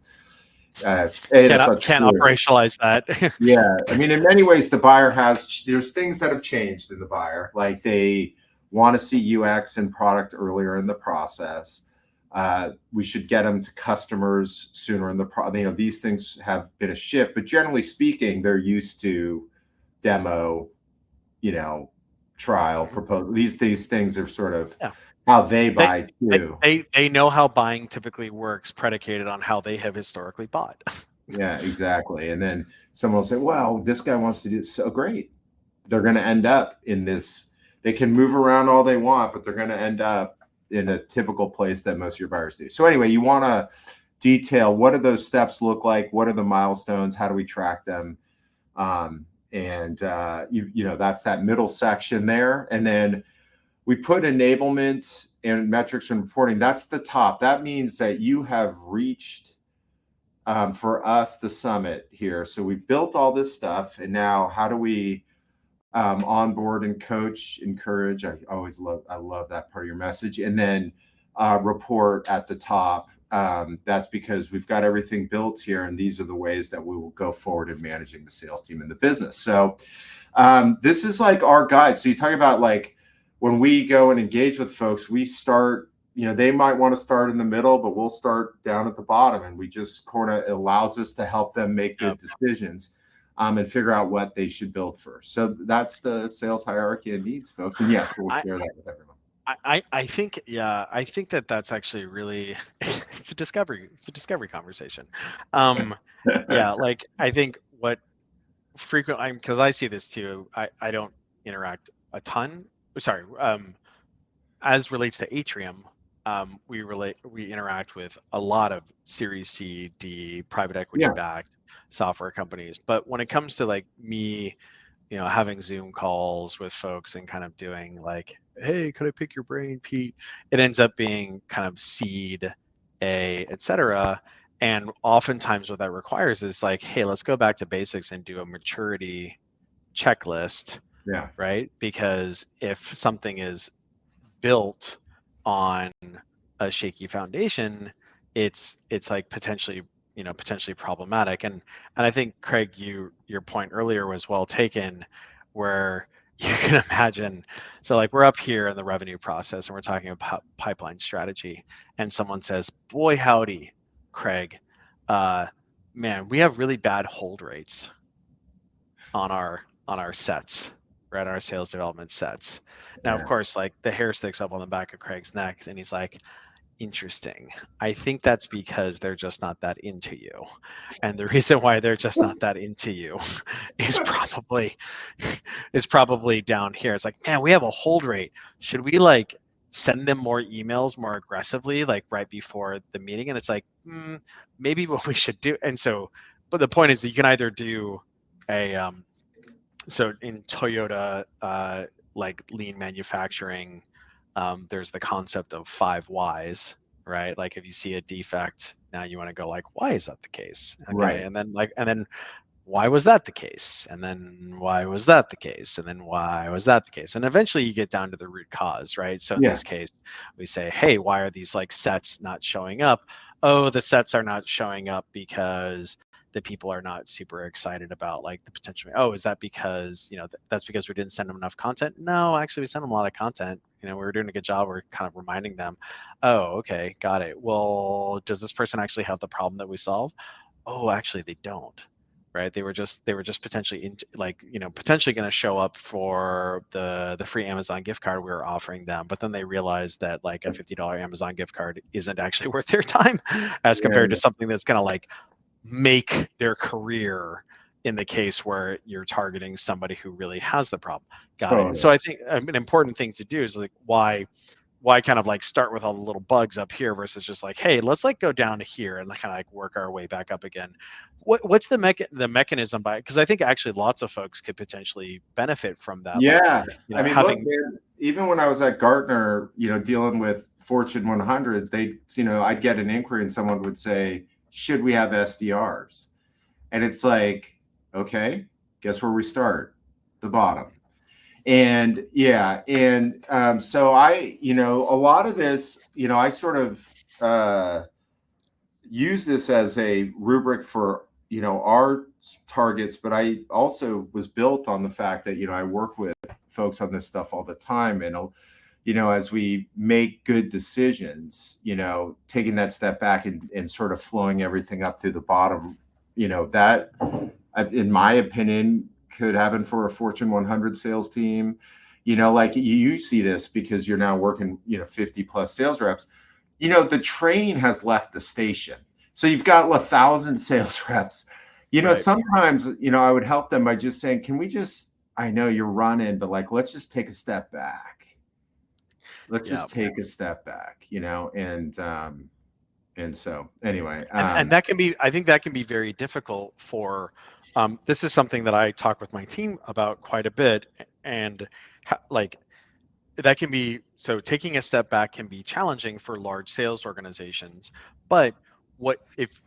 that's not Can't true. operationalize that. Yeah. I mean, in many ways, the buyer there's things that have changed in the buyer. Like they want to see UX and product earlier in the process. We should get them to customers sooner in the these things have been a shift, but generally speaking, they're used to demo, trial, proposal. These things are sort of how they buy too. They know how buying typically works, predicated on how they have historically bought. Yeah, exactly. And then someone will say, well, this guy wants to do so great. They're going to end up in this. They can move around all they want, but they're going to end up in a typical place that most of your buyers do. So anyway, you want to detail, what do those steps look like? What are the milestones? How do we track them? That's that middle section there. And then we put enablement and metrics and reporting. That's the top. That means that you have reached, for us, the summit here. So we've built all this stuff, and now how do we onboard and coach, encourage? I love that part of your message. And then report at the top. That's because we've got everything built here, and these are the ways that we will go forward in managing the sales team and the business. So this is like our guide. So you talk about like when we go and engage with folks, we start, they might want to start in the middle, but we'll start down at the bottom, and we just allows us to help them make good decisions and figure out what they should build first. So that's the sales hierarchy of needs, folks. And yes, we'll share that with everyone. I think that's actually really it's a discovery conversation. Like I think what frequently, because I see this too, I don't interact a ton. Sorry, as relates to Atrium, we interact with a lot of Series C, D, private equity backed software companies. But when it comes to like me, having Zoom calls with folks and kind of doing like, hey, could I pick your brain, Pete? It ends up being kind of seed, A, etc. And oftentimes what that requires is like, hey, let's go back to basics and do a maturity checklist. Yeah. Right. Because if something is built on a shaky foundation, it's like potentially problematic. And I think, Craig, your point earlier was well taken, where you can imagine, so like we're up here in the revenue process and we're talking about pipeline strategy, and someone says, boy howdy, Craig, man, we have really bad hold rates on our sets, right? Our sales development sets. Now, of course, like the hair sticks up on the back of Craig's neck, and he's like, interesting. I think that's because they're just not that into you. And the reason why they're just not that into you is probably down here. It's like, man, we have a hold rate. Should we like send them more emails more aggressively, like right before the meeting? And it's like, maybe what we should do. And so, but the point is that you can either do a, so in Toyota, like lean manufacturing, there's the concept of 5 whys, right? Like if you see a defect, now you want to go like, why is that the case? Okay. Right. And then why was that the case? And then why was that the case? And then why was that the case? And eventually you get down to the root cause, right? So in this case, we say, hey, why are these like sets not showing up? Oh, the sets are not showing up because the people are not super excited about like the potential. Oh, is that because, that's because we didn't send them enough content? No, actually we sent them a lot of content. We were doing a good job. We're kind of reminding them, oh, okay, got it. Well, does this person actually have the problem that we solve? Oh, actually they don't. right? They were just potentially potentially going to show up for the free Amazon gift card we were offering them, but then they realized that like a $50 Amazon gift card isn't actually worth their time as compared to something that's going to like make their career in the case where you're targeting somebody who really has the problem. Got it. And so I think an important thing to do is like why kind of like start with all the little bugs up here versus just like, hey, let's like go down to here and kind of like work our way back up again. What's the mechanism by, because I think actually lots of folks could potentially benefit from that. Yeah. Like, I mean, look, man, even when I was at Gartner, dealing with Fortune 100, I'd get an inquiry and someone would say, should we have SDRs? And it's like, okay, guess where we start? The bottom. And yeah, and so I, a lot of this, I sort of use this as a rubric for, our targets, but I also was built on the fact that, I work with folks on this stuff all the time. And, as we make good decisions, taking that step back and sort of flowing everything up through the bottom, that, in my opinion, could happen for a Fortune 100 sales team. Like you see this because you're now working, 50 plus sales reps. The train has left the station. So you've got 1,000 sales reps. Right. Sometimes, I would help them by just saying, can we just, I know you're running, but like, let's just take a step back. Let's just take a step back, and so anyway, and that can be, I think that can be very difficult for, this is something that I talk with my team about quite a bit, and like that can be, so taking a step back can be challenging for large sales organizations. But what if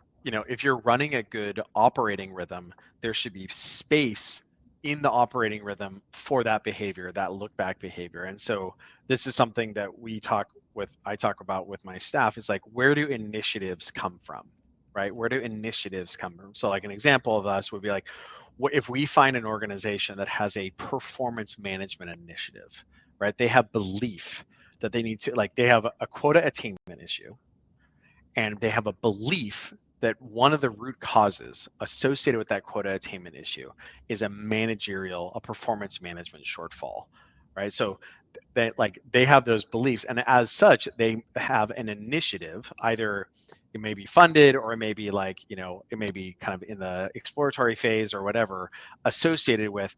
you're running a good operating rhythm, there should be space in the operating rhythm for that behavior, that look back behavior. And so this is something that I talk about with my staff. Is like, where do initiatives come from, right? Where do initiatives come from? So like an example of us would be like, if we find an organization that has a performance management initiative, right? They have belief that they need to, like, they have a quota attainment issue, and they have a belief that one of the root causes associated with that quota attainment issue is a performance management shortfall, right? So they have those beliefs, and as such, they have an initiative. Either it may be funded, or it may be like, it may be kind of in the exploratory phase or whatever, associated with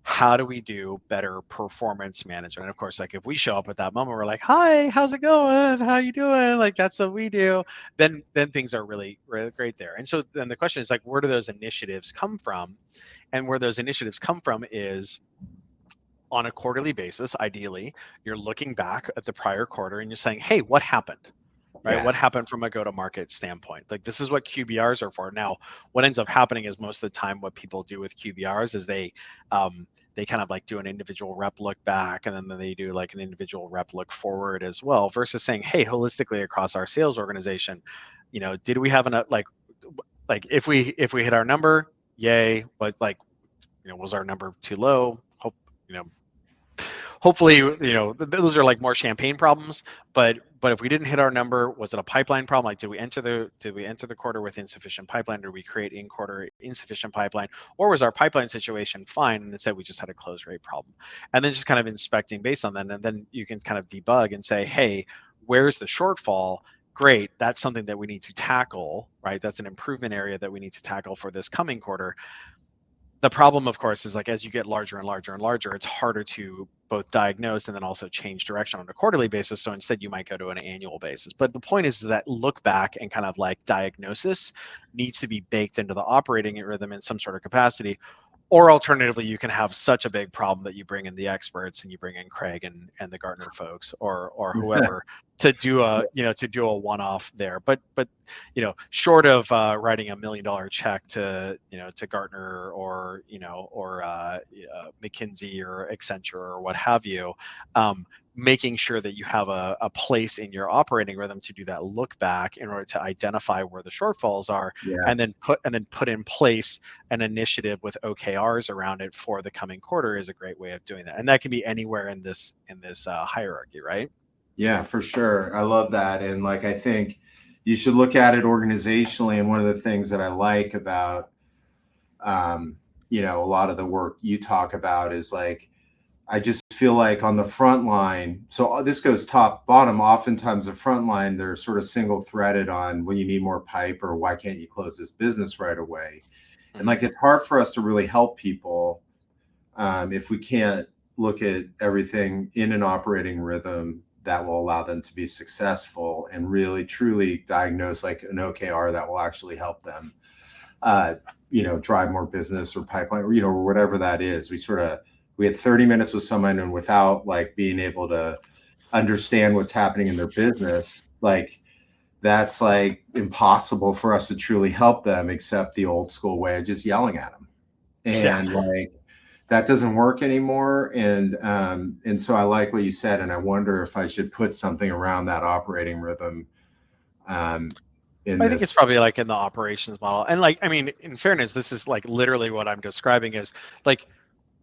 how do we do better performance management. And of course, like if we show up at that moment, we're like, hi, how's it going? How you doing? Like, that's what we do. Then things are really, really great there. And so then the question is like, where do those initiatives come from? And where those initiatives come from is on a quarterly basis. Ideally, you're looking back at the prior quarter and you're saying, hey, what happened? Right? Yeah. What happened from a go-to-market standpoint? Like, this is what QBRs are for. Now, what ends up happening is most of the time what people do with QBRs is they kind of like do an individual rep look back, and then they do like an individual rep look forward as well, versus saying, hey, holistically across our sales organization, did we have enough, like if we hit our number, yay. But like, was our number too low? Hopefully, those are like more champagne problems. But if we didn't hit our number, was it a pipeline problem? Like, did we enter the quarter with insufficient pipeline? Did we create in quarter insufficient pipeline? Or was our pipeline situation fine, and instead we just had a close rate problem? And then just kind of inspecting based on that, and then you can kind of debug and say, hey, where's the shortfall? Great, that's something that we need to tackle, right? That's an improvement area that we need to tackle for this coming quarter. The problem, of course, is like as you get larger and larger and larger, it's harder to both diagnose and then also change direction on a quarterly basis. So instead, you might go to an annual basis. But the point is that look back and kind of like diagnosis needs to be baked into the operating rhythm in some sort of capacity. Or alternatively, you can have such a big problem that you bring in the experts and you bring in Craig and the Gartner folks or whoever to do a one-off there. But short of writing $1 million check to Gartner or McKinsey or Accenture or what have you, making sure that you have a place in your operating rhythm to do that look back in order to identify where the shortfalls are, and then put in place an initiative with OKRs around it for the coming quarter is a great way of doing that. And that can be anywhere in this hierarchy, right? Yeah, for sure. I love that. And like, I think you should look at it organizationally. And one of the things that I like about you know, a lot of the work you talk about is like, I just feel like on the front line, so this goes top bottom, oftentimes the front line, they're sort of single threaded on when you need more pipe or why can't you close this business right away. And like, it's hard for us to really help people if we can't look at everything in an operating rhythm that will allow them to be successful and really truly diagnose like an OKR that will actually help them, you know, drive more business or pipeline, or, you know, or whatever that is. We had 30 minutes with someone, and without like being able to understand what's happening in their business, like that's like impossible for us to truly help them, except the old school way of just yelling at them. And like, that doesn't work anymore. And so I like what you said, and I wonder if I should put something around that operating rhythm. I think it's probably like in the operations model. And like, I mean, in fairness, this is like literally what I'm describing is like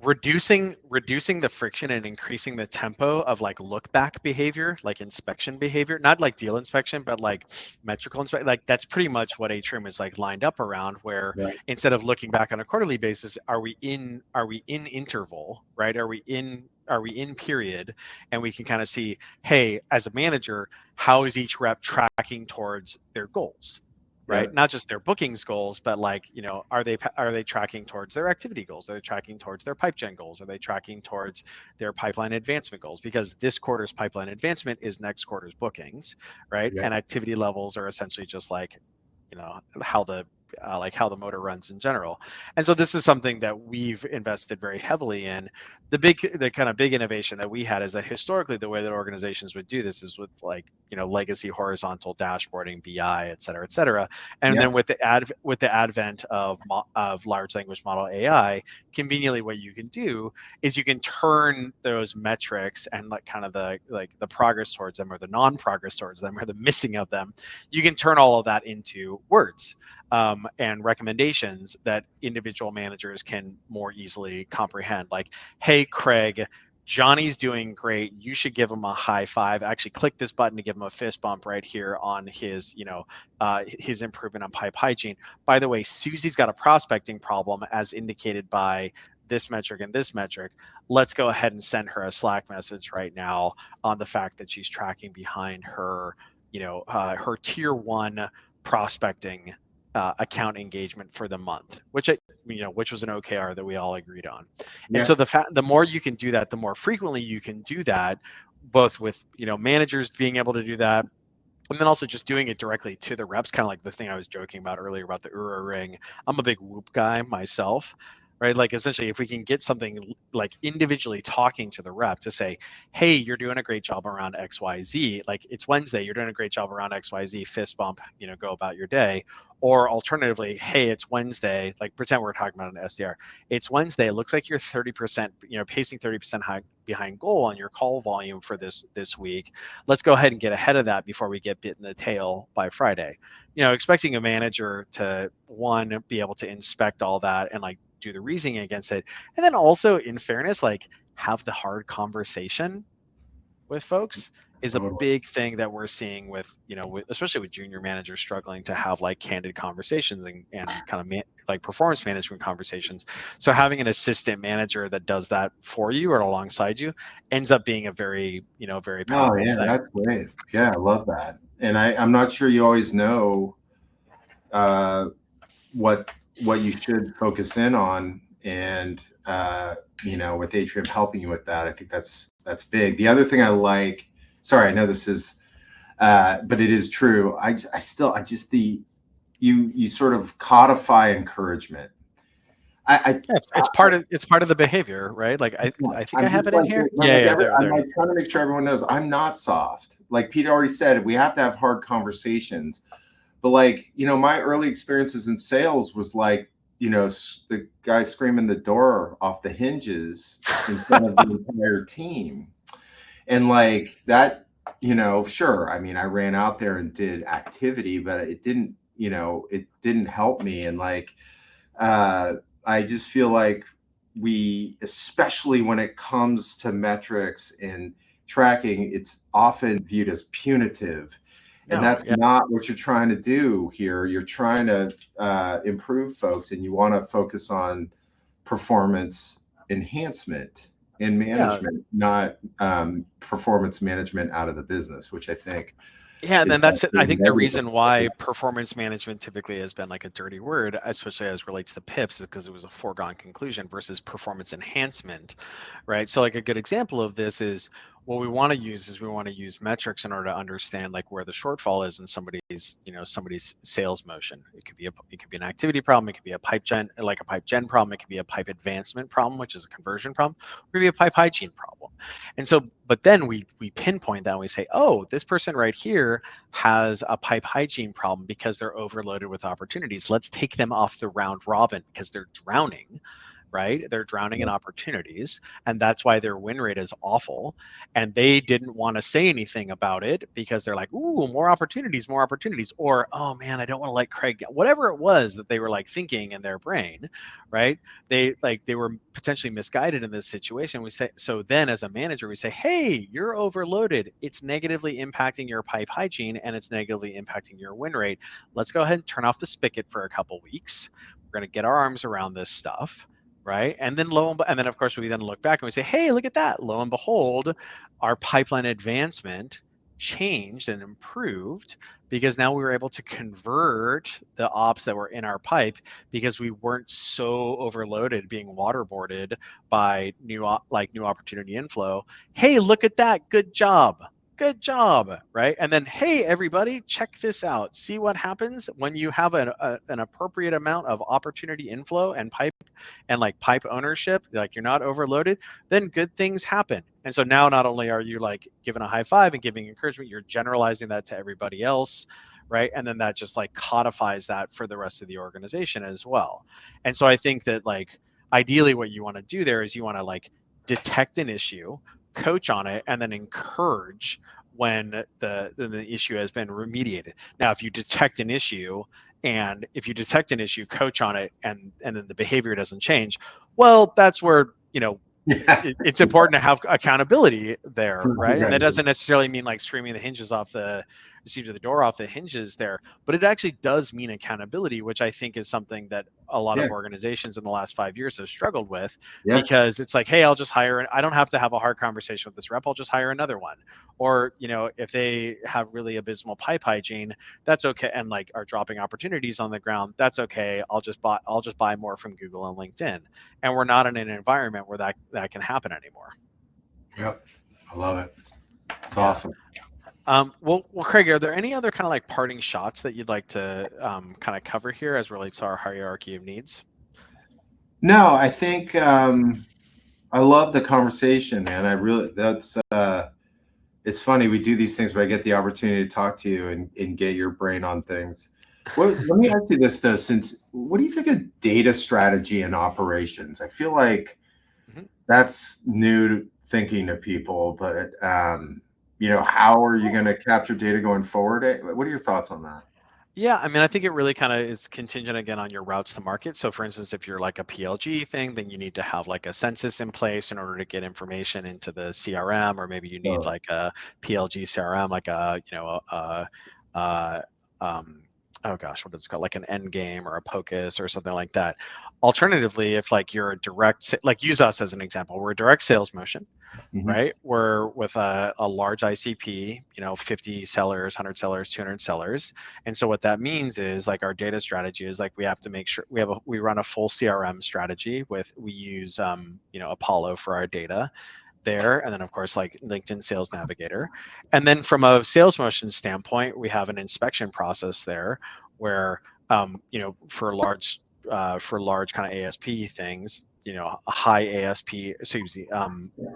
reducing the friction and increasing the tempo of like look back behavior, like inspection behavior, not like deal inspection, but like metrical inspection. Like that's pretty much what Atrium is like lined up around, where instead of looking back on a quarterly basis, are we in interval, right? Are we in period? And we can kind of see, hey, as a manager, how is each rep tracking towards their goals? Right, not just their bookings goals, but like, you know, are they tracking towards their activity goals? Are they tracking towards their pipe gen goals? Are they tracking towards their pipeline advancement goals? Because this quarter's pipeline advancement is next quarter's bookings, right? And activity levels are essentially just like, you know, how the motor runs in general. And so this is something that we've invested very heavily in. The kind of big innovation that we had is that historically the way that organizations would do this is with like, you know, legacy horizontal dashboarding, BI, et cetera, and then with the advent of large language model AI, conveniently what you can do is you can turn those metrics and like kind of the progress towards them or the non-progress towards them or the missing of them, you can turn all of that into words and recommendations that individual managers can more easily comprehend. Like, hey, Craig, Johnny's doing great. You should give him a high five. Actually, click this button to give him a fist bump right here on his, you know, his improvement on pipe hygiene. By the way, Susie's got a prospecting problem as indicated by this metric and this metric. Let's go ahead and send her a Slack message right now on the fact that she's tracking behind her, you know, her tier 1 prospecting account engagement for the month, which was an OKR that we all agreed on. And so the more you can do that, the more frequently you can do that, both with, you know, managers being able to do that, and then also just doing it directly to the reps, kind of like the thing I was joking about earlier about the Oura ring. I'm a big Whoop guy myself, right? Like essentially if we can get something like individually talking to the rep to say, hey, you're doing a great job around XYZ, like it's Wednesday, you're doing a great job around XYZ, fist bump, you know, go about your day. Or alternatively, hey, it's Wednesday, like pretend we're talking about an SDR. It's Wednesday, it looks like you're 30%, you know, pacing 30% high behind goal on your call volume for this week. Let's go ahead and get ahead of that before we get bit in the tail by Friday. You know, expecting a manager to be able to inspect all that and like do the reasoning against it, and then also in fairness, like have the hard conversation with folks is a big thing that we're seeing with, you know, especially with junior managers struggling to have like candid conversations and kind of like performance management conversations. So having an assistant manager that does that for you or alongside you ends up being a very, you know, very powerful thing. That's great. Yeah, I love that. And I'm not sure you always know what you should focus in on, and you know, with Atrium helping you with that, I think that's big. The other thing I like, sorry, I know this is but it is true, you sort of codify encouragement. It's part of the behavior, right? Like I think I have it in here. I'm like trying to make sure everyone knows I'm not soft. Like Pete already said, we have to have hard conversations. But like, you know, my early experiences in sales was like, you know, the guy screaming the door off the hinges in front of the entire team. And like that, you know, sure. I mean, I ran out there and did activity, but it didn't, you know, it didn't help me. And like, I just feel like we, especially when it comes to metrics and tracking, it's often viewed as punitive. And No, that's yeah. not what you're trying to do here. You're trying to improve folks, and you want to focus on performance enhancement in management, not performance management out of the business, which I think. Yeah, and is then that's it. I actually think the negative. reason why performance management typically has been like a dirty word, especially as relates to PIPs, is because it was a foregone conclusion versus performance enhancement, right? So like a good example of this is what we want to use is we want to use metrics in order to understand like where the shortfall is in somebody's sales motion. It could be an activity problem, it could be a pipe gen problem, it could be a pipe advancement problem, which is a conversion problem, or it could be a pipe hygiene problem. And so, but then we pinpoint that and we say, oh, this person right here has a pipe hygiene problem because they're overloaded with opportunities. Let's take them off the round robin because they're drowning, right? They're drowning in opportunities, and that's why their win rate is awful. And they didn't want to say anything about it because they're like, ooh, more opportunities, or oh man, I don't want to let Craig, whatever it was that they were like thinking in their brain, right? They were potentially misguided in this situation. We say, so then as a manager, we say, hey, you're overloaded. It's negatively impacting your pipe hygiene and it's negatively impacting your win rate. Let's go ahead and turn off the spigot for a couple weeks. We're going to get our arms around this stuff. Right. And then and then of course we then look back and we say, hey, look at that. Lo and behold, our pipeline advancement changed and improved because now we were able to convert the ops that were in our pipe because we weren't so overloaded being waterboarded by new opportunity inflow. Hey, look at that. Good job. Good job, right? And then, hey, everybody, check this out. See what happens when you have an appropriate amount of opportunity inflow and pipe ownership, like you're not overloaded, then good things happen. And so now not only are you like giving a high five and giving encouragement, you're generalizing that to everybody else, right? And then that just like codifies that for the rest of the organization as well. And so I think that like ideally what you want to do there is you want to like detect an issue, coach on it, and then encourage when the issue has been remediated. Now, if you detect an issue, coach on it, and then the behavior doesn't change, well, that's where it's important to have accountability there, right? And that doesn't necessarily mean like screaming the door off the hinges there, but it actually does mean accountability, which I think is something that a lot of organizations in the last 5 years have struggled with, because it's like, hey, I'll just hire, I don't have to have a hard conversation with this rep, I'll just hire another one. Or, if they have really abysmal pipe hygiene, that's okay, and like are dropping opportunities on the ground, that's okay. I'll just buy more from Google and LinkedIn. And we're not in an environment where that can happen anymore. Yep. I love it. It's awesome. Well, Craig, are there any other kind of like parting shots that you'd like to kind of cover here as relates to our hierarchy of needs? No, I think I love the conversation, man. It's funny. We do these things where I get the opportunity to talk to you and get your brain on things. Let me ask you this though, what do you think of data strategy and operations? I feel like that's new thinking to people, but how are you going to capture data going forward? What are your thoughts on that? Yeah, I mean, I think it really kind of is contingent again on your routes to market. So for instance, if you're like a PLG thing, then you need to have like a census in place in order to get information into the CRM, or maybe you need like a PLG CRM, like oh gosh, what is it called? Like an Endgame or a POCUS or something like that. Alternatively, if like you're a direct, like use us as an example, we're a direct sales motion, right? We're with a large ICP, 50 sellers, 100 sellers, 200 sellers. And so what that means is like our data strategy is like we have to make sure we run a full CRM strategy we use Apollo for our data there, and then of course like LinkedIn Sales Navigator. And then from a sales motion standpoint, we have an inspection process there where for large kind of ASP things, a high ASP, so usually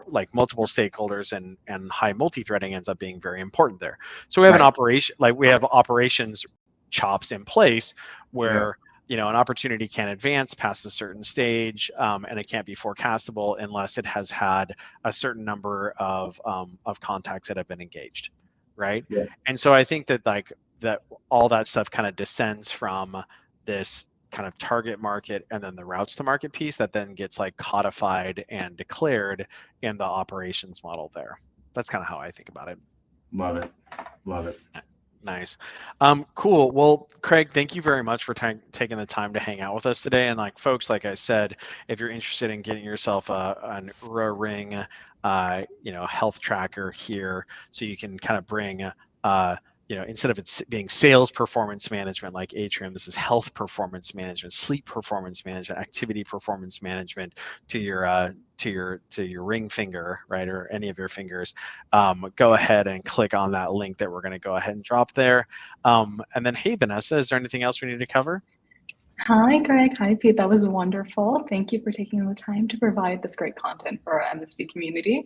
like multiple stakeholders and high multi-threading ends up being very important there. So we have an operation, like we have operations chops in place where an opportunity can't advance past a certain stage, and it can't be forecastable unless it has had a certain number of contacts that have been engaged, right? And so I think that that all that stuff kind of descends from this kind of target market and then the routes to market piece that then gets like codified and declared in the operations model there. That's kind of how I think about it. Love it. Nice. Cool. Well, Craig, thank you very much for taking the time to hang out with us today. And like folks, like I said, if you're interested in getting yourself an Oura Ring, health tracker here, so you can kind of bring, instead of it being sales performance management like Atrium, this is health performance management, sleep performance management, activity performance management to your ring finger, right, or any of your fingers. Go ahead and click on that link that we're going to go ahead and drop there. And then, hey, Vanessa, is there anything else we need to cover? Hi, Greg. Hi, Pete. That was wonderful. Thank you for taking the time to provide this great content for our MSP community.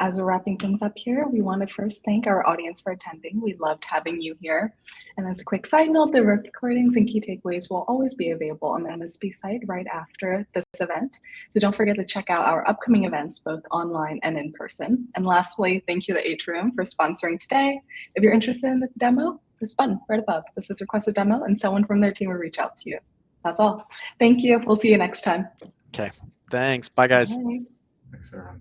As we're wrapping things up here, we want to first thank our audience for attending. We loved having you here. And as a quick side note, the recordings and key takeaways will always be available on the MSP site right after this event. So don't forget to check out our upcoming events, both online and in person. And lastly, thank you to Atrium for sponsoring today. If you're interested in the demo, this button right above. This is request a demo, and someone from their team will reach out to you. That's all. Thank you. We'll see you next time. Okay. Thanks. Bye, guys. Bye. Thanks, everyone.